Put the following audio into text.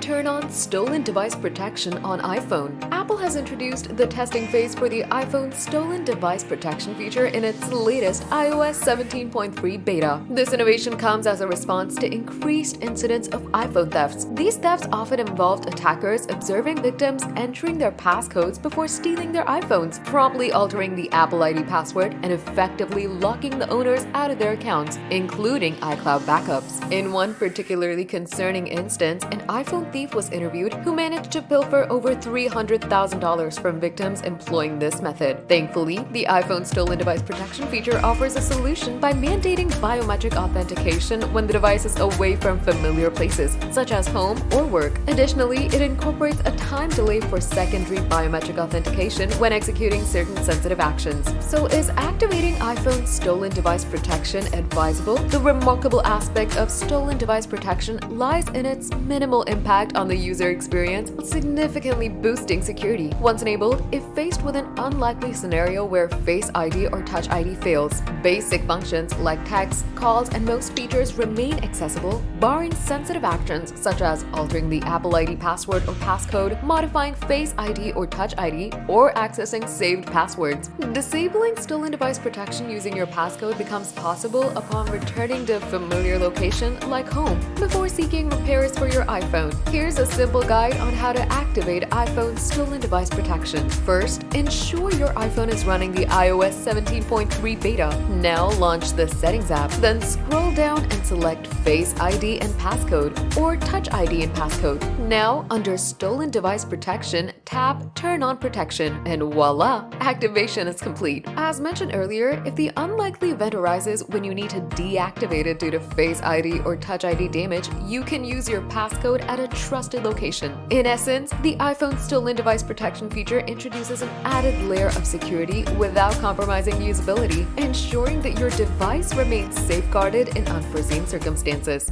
Turn on stolen device protection on iPhone. Apple has introduced the testing phase for the iPhone stolen device protection feature in its latest iOS 17.3 beta. This innovation comes as a response to increased incidents of iPhone thefts. These thefts often involved attackers observing victims entering their passcodes before stealing their iPhones, promptly altering the Apple ID password and effectively locking the owners out of their accounts, including iCloud backups. In one particularly concerning instance, an iPhone thief was interviewed who managed to pilfer over $300,000 from victims employing this method. Thankfully, the iPhone stolen device protection feature offers a solution by mandating biometric authentication when the device is away from familiar places, such as home or work. Additionally, it incorporates a time delay for secondary biometric authentication when executing certain sensitive actions. So is activating iPhone stolen device protection advisable? The remarkable aspect of stolen device protection lies in its minimal impact on the user experience, significantly boosting security. Once enabled, if faced with an unlikely scenario where Face ID or Touch ID fails, basic functions like text, calls, and most features remain accessible, barring sensitive actions such as altering the Apple ID password or passcode, modifying Face ID or Touch ID, or accessing saved passwords. Disabling stolen device protection using your passcode becomes possible upon returning to a familiar location like home before seeking repairs for your iPhone. Here's a simple guide on how to activate iPhone stolen device protection. First, ensure your iPhone is running the iOS 17.3 beta. Now launch the Settings app, then scroll down and select Face ID and Passcode or Touch ID and Passcode. Now, under Stolen Device Protection, tap Turn on Protection, and voila! Activation is complete. As mentioned earlier, if the unlikely event arises when you need to deactivate it due to Face ID or Touch ID damage, you can use your passcode at a trusted location. In essence, the iPhone stolen device protection feature introduces an added layer of security without compromising usability, ensuring that your device remains safeguarded in unforeseen circumstances.